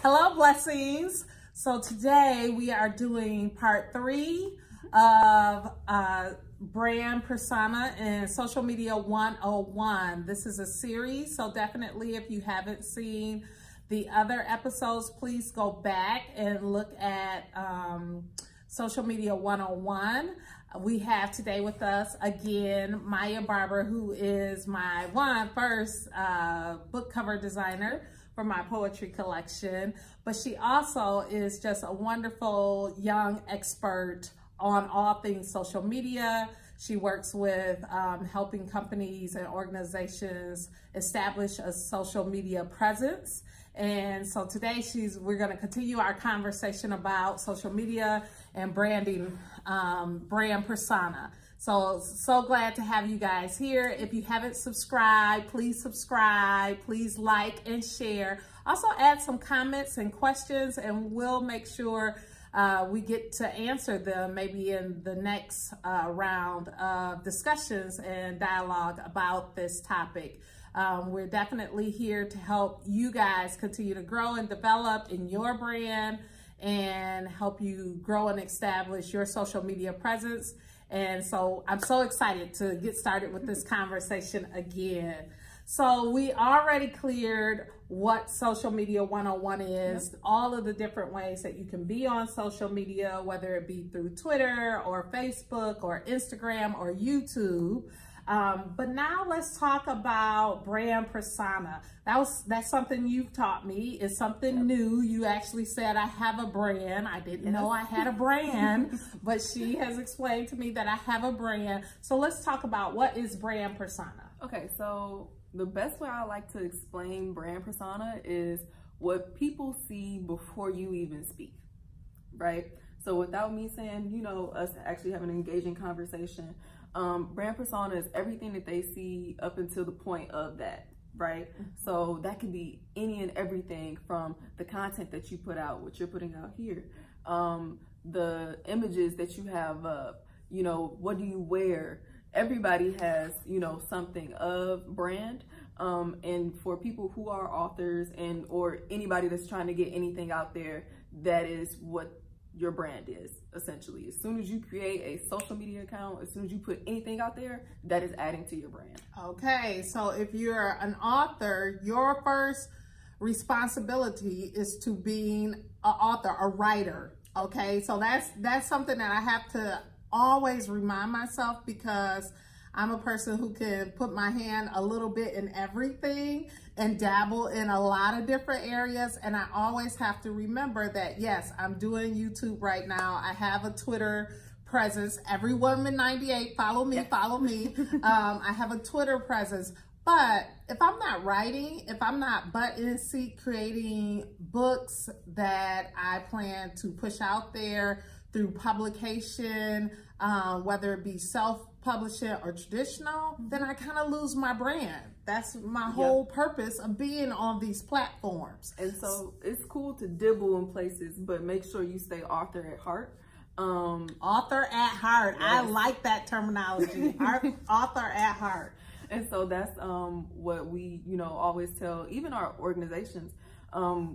Hello, blessings. So today we are doing part 3 of brand persona and social media 101. This is a series, so definitely if you haven't seen the other episodes, please go back and look at social media 101. We have today with us again Maya Barber, who is my first book cover designer for my poetry collection, but she also is just a wonderful young expert on all things social media. She works with helping companies and organizations establish a social media presence. And so today we're going to continue our conversation about social media and branding, brand persona. So glad to have you guys here. If you haven't subscribed, please subscribe, please like and share. Also add some comments and questions and we'll make sure we get to answer them maybe in the next round of discussions and dialogue about this topic. We're definitely here to help you guys continue to grow and develop in your brand and help you grow and establish your social media presence. And so I'm so excited to get started with this conversation again. So we already cleared what social media 101 is, all of the different ways that you can be on social media, whether it be through Twitter or Facebook or Instagram or YouTube. But now let's talk about brand persona. That's something you've taught me. It's something new. You actually said I have a brand. I didn't know I had a brand, but she has explained to me that I have a brand. So let's talk about what is brand persona. Okay, so the best way I like to explain brand persona is what people see before you even speak, right? So without me saying, you know, us actually having an engaging conversation, brand persona is everything that they see up until the point of that, right? So that could be any and everything from the content that you put out, what you're putting out here, the images that you have up, you know, what do you wear? Everybody has, you know, something of brand. And for people who are authors or anybody that's trying to get anything out there, that is what your brand is, essentially. As soon as you create a social media account, as soon as you put anything out there, that is adding to your brand. Okay, so if you're an author, your first responsibility is to being an author, a writer. Okay, so that's something that I have to always remind myself, because I'm a person who can put my hand a little bit in everything and dabble in a lot of different areas. And I always have to remember that, yes, I'm doing YouTube right now. I have a Twitter presence. Every woman 98, follow me, follow me. I have a Twitter presence. But if I'm not writing, if I'm not butt in seat creating books that I plan to push out there through publication, whether it be self-publishing or traditional, then I kind of lose my brand. That's my whole purpose of being on these platforms. And so it's cool to dibble in places, but make sure you stay author at heart. Author at heart. Yes. I like that terminology. Author at heart. And so that's what we, you know, always tell even our organizations.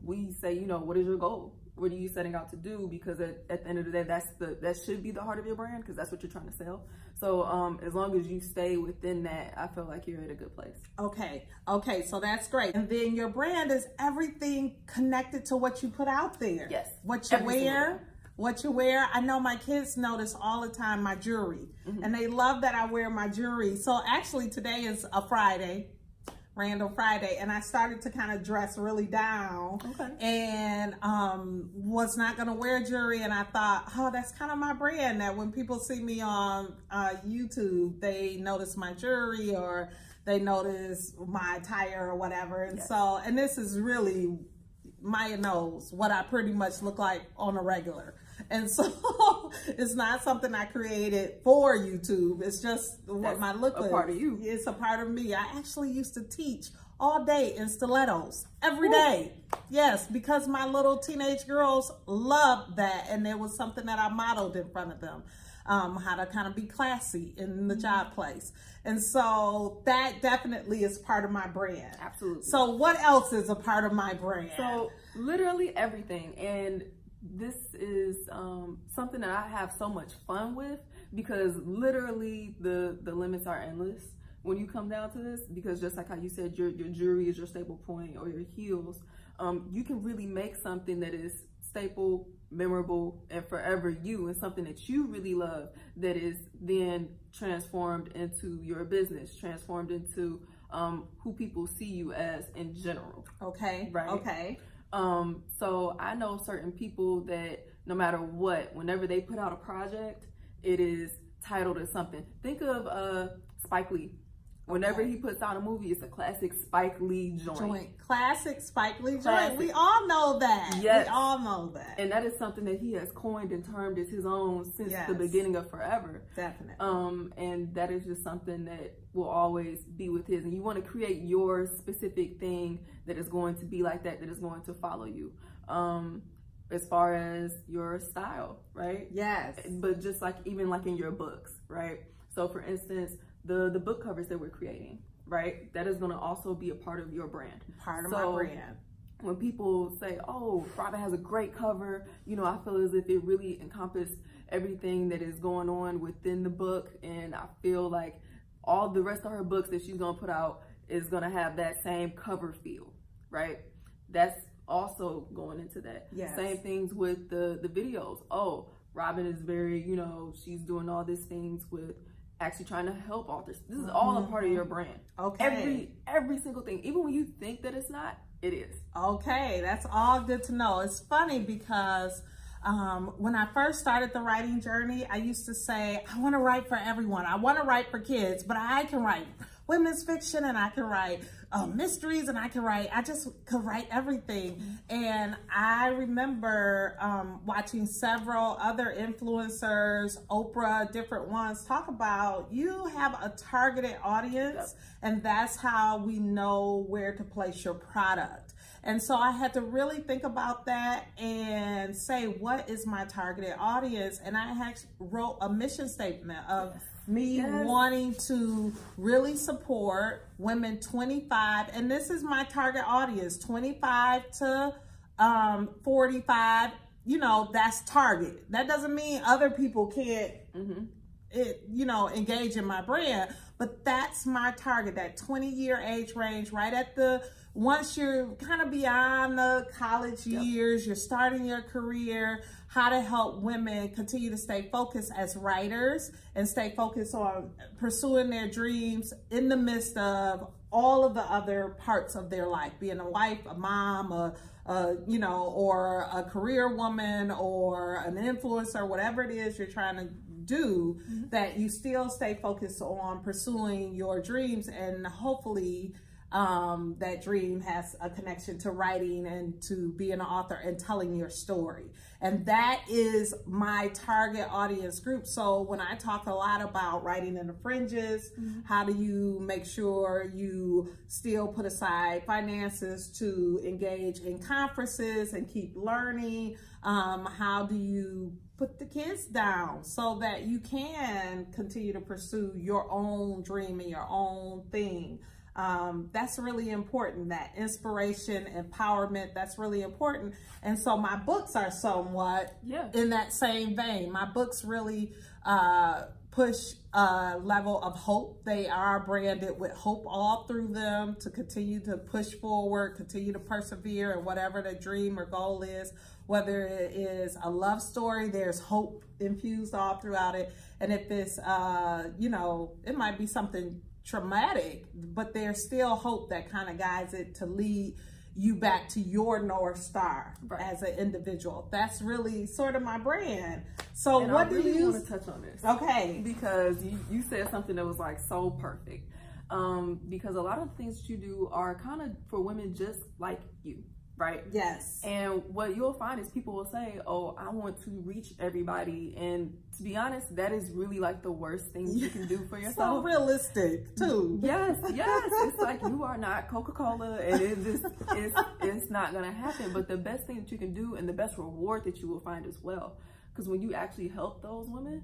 We say, you know, what is your goal? What are you setting out to do? Because at the end of the day, that should be the heart of your brand, because that's what you're trying to sell. So as long as you stay within that, I feel like you're at a good place. Okay, so that's great. And then your brand is everything connected to what you put out there. Yes. What you wear. I know my kids notice all the time my jewelry, and they love that I wear my jewelry. So actually today is a Friday. Random Friday, and I started to kind of dress really down, and was not gonna wear jewelry, and I thought, oh, that's kind of my brand, that when people see me on YouTube, they notice my jewelry or they notice my attire or whatever. And so, and this is really, Maya knows what I pretty much look like on a regular. And so it's not something I created for YouTube. It's just what my look is. It's a part of you. It's a part of me. I actually used to teach all day in stilettos every day. Yes, because my little teenage girls loved that. And it was something that I modeled in front of them. how to kind of be classy in the job place. And so that definitely is part of my brand. Absolutely. So what else is a part of my brand? So literally everything. And this is something that I have so much fun with, because literally the limits are endless when you come down to this, because just like how you said, your jewelry is your staple point, or your heels, you can really make something that is staple, memorable, and forever you, and something that you really love, that is then transformed into your business, transformed into who people see you as in general. Okay. Right. Okay. So I know certain people that no matter what, whenever they put out a project, it is titled as something. Think of Spike Lee. Whenever he puts out a movie, it's a classic Spike Lee joint. Classic Spike Lee Classic. joint. We all know that. Yes. We all know that. And that is something that he has coined and termed as his own since Yes. the beginning of forever. Definitely. And that is just something that will always be with his. And you want to create your specific thing that is going to be like that, that is going to follow you. As far as your style, right? Yes. But just like, even like in your books, right? So for instance, the book covers that we're creating, right? That is going to also be a part of your brand. Part of my brand. When people say, oh, Robin has a great cover, you know, I feel as if it really encompassed everything that is going on within the book. And I feel like all the rest of her books that she's going to put out is going to have that same cover feel, right? That's also going into that. Yes. Same things with the videos. Oh, Robin is very, you know, she's doing all these things with actually trying to help authors. This is all a part of your brand. Okay. Every single thing. Even when you think that it's not, it is. Okay, that's all good to know. It's funny because when I first started the writing journey, I used to say, I want to write for everyone. I want to write for kids, but I can write women's fiction, and I can write mysteries, and I just could write everything. And I remember watching several other influencers, Oprah, different ones, talk about you have a targeted audience, and that's how we know where to place your product. And so I had to really think about that and say, what is my targeted audience? And I actually wrote a mission statement of me wanting to really support women 25, and this is my target audience, 25 to 45, you know, that's target. That doesn't mean other people can't, you know, engage in my brand, but that's my target, that 20-year age range, right at the, once you're kind of beyond the college years, you're starting your career, how to help women continue to stay focused as writers and stay focused on pursuing their dreams in the midst of all of the other parts of their life, being a wife, a mom, you know, or a career woman, or an influencer, whatever it is you're trying to do, that you still stay focused on pursuing your dreams, and hopefully that dream has a connection to writing and to being an author and telling your story. And that is my target audience group. So when I talk a lot about writing in the fringes, how do you make sure you still put aside finances to engage in conferences and keep learning? How do you put the kids down so that you can continue to pursue your own dream and your own thing? That's really important. That inspiration, empowerment, that's really important. And so my books are somewhat in that same vein. My books really push a level of hope. They are branded with hope all through them, to continue to push forward, continue to persevere in whatever the dream or goal is. Whether it is a love story, there's hope infused all throughout it. And if it's, you know, it might be something traumatic, but there's still hope that kind of guides it to lead you back to your North Star as an individual. That's really sort of my brand. So and what I really do you want to touch on this? Okay. Because you said something that was like so perfect. Because a lot of the things that you do are kind of for women just like you, right? Yes. And what you'll find is people will say, oh, I want to reach everybody. And to be honest, that is really like the worst thing you can do for yourself. So realistic too. Yes. It's like you are not Coca-Cola, and it's not going to happen. But the best thing that you can do, and the best reward that you will find as well, because when you actually help those women,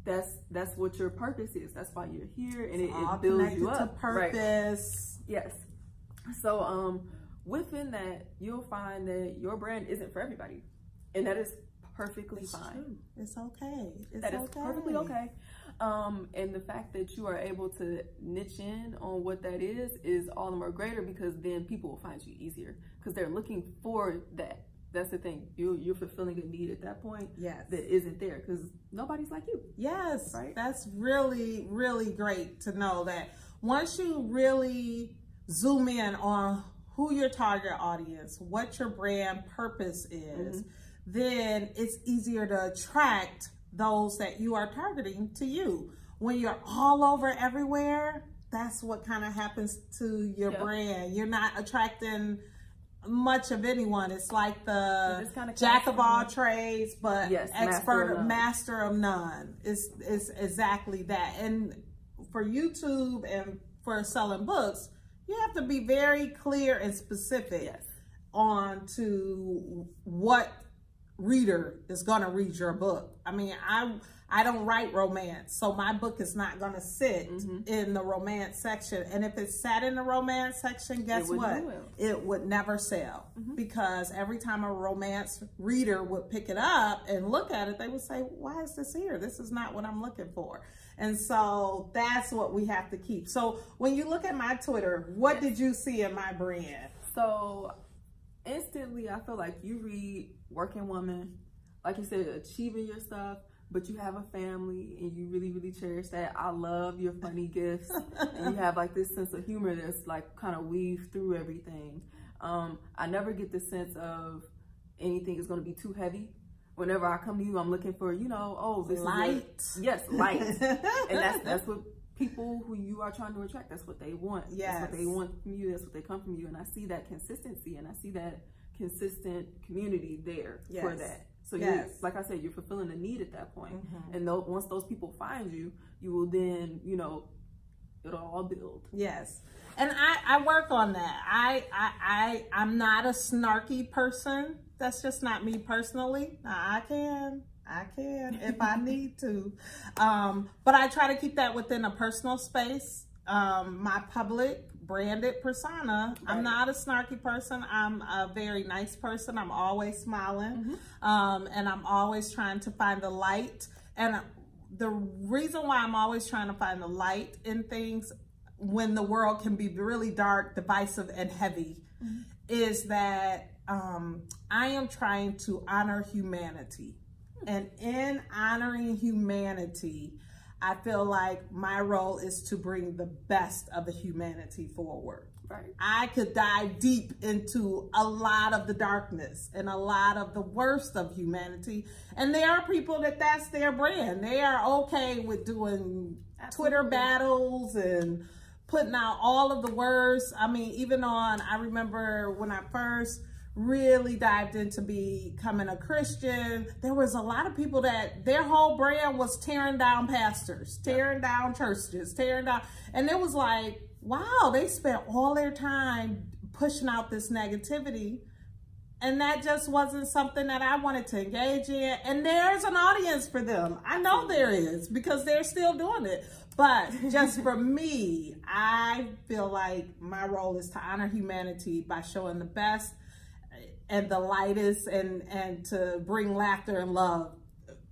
that's what your purpose is. That's why you're here, and All it builds connected you up. to purpose. Right? Yes. So within that, you'll find that your brand isn't for everybody, and that is perfectly fine. True. It's okay. That is perfectly okay. And the fact that you are able to niche in on what that is all the more greater, because then people will find you easier because they're looking for that. That's the thing. You're fulfilling a need at that point. Yes. That isn't there because nobody's like you. Yes. Right. That's really, really great to know that once you really zoom in on who your target audience, what your brand purpose is, then it's easier to attract those that you are targeting to you. When you're all over everywhere, that's what kind of happens to your brand. You're not attracting much of anyone. It's like the jack of all trades, but master of none. It's exactly that. And for YouTube and for selling books, you have to be very clear and specific on to what reader is going to read your book. I mean, I don't write romance, so my book is not going to sit in the romance section. And if it sat in the romance section, guess what? It would never sell, because every time a romance reader would pick it up and look at it, they would say, why is this here? This is not what I'm looking for. And so that's what we have to keep. So when you look at my Twitter, what did you see in my brand? So instantly, I feel like you read working woman, like you said, achieving your stuff, but you have a family and you really, really cherish that. I love your funny gifts. And you have like this sense of humor that's like kind of weaved through everything. I never get the sense of anything is going to be too heavy. Whenever I come to you, I'm looking for, you know, oh, this light. Yes, light. And that's what people who you are trying to attract, that's what they want. Yes. That's what they want from you. That's what they come from you. And I see that consistency, and I see that consistent community there for that. So you're, like I said, you're fulfilling a need at that point. And once those people find you, you will then, you know, it'll all build. Yes. And I work on that. I'm not a snarky person. That's just not me personally. Now, I can if I need to. But I try to keep that within a personal space. My public branded persona. I'm not a snarky person. I'm a very nice person. I'm always smiling. And I'm always trying to find the light. And the reason why I'm always trying to find the light in things when the world can be really dark, divisive, and heavy is that I am trying to honor humanity. And in honoring humanity, I feel like my role is to bring the best of the humanity forward. Right. I could dive deep into a lot of the darkness and a lot of the worst of humanity. And there are people that's their brand. They are okay with doing Twitter battles and putting out all of the worst. I mean, even I remember when I first really dived into becoming a Christian, there was a lot of people that their whole brand was tearing down pastors, tearing down churches, tearing down. And it was like, wow, they spent all their time pushing out this negativity. And that just wasn't something that I wanted to engage in. And there's an audience for them. I know there is, because they're still doing it. But just for me, I feel like my role is to honor humanity by showing the best and the lightest, and to bring laughter and love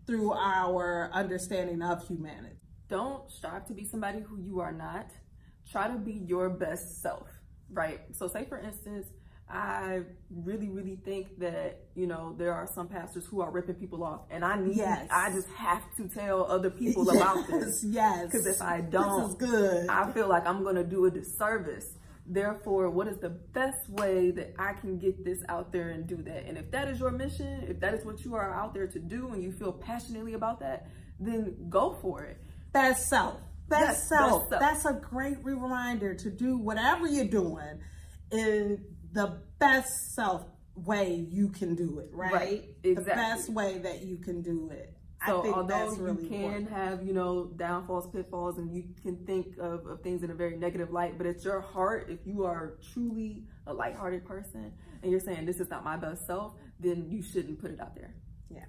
through our understanding of humanity. Don't strive to be somebody who you are not. Try to be your best self, right? So say for instance, I really, really think that, you know, there are some pastors who are ripping people off, and I just have to tell other people about this. Because if I don't, this is good. I feel like I'm going to do a disservice. Therefore, what is the best way that I can get this out there and do that? And if that is your mission, if that is what you are out there to do and you feel passionately about that, then go for it. That's self. That's self. That's a great reminder to do whatever you're doing in the best self way you can do it, right? Exactly. The best way that you can do it. So although you can have, you know, downfalls, pitfalls, and you can think of things in a very negative light, but it's your heart. If you are truly a lighthearted person and you're saying this is not my best self, then you shouldn't put it out there. Yeah.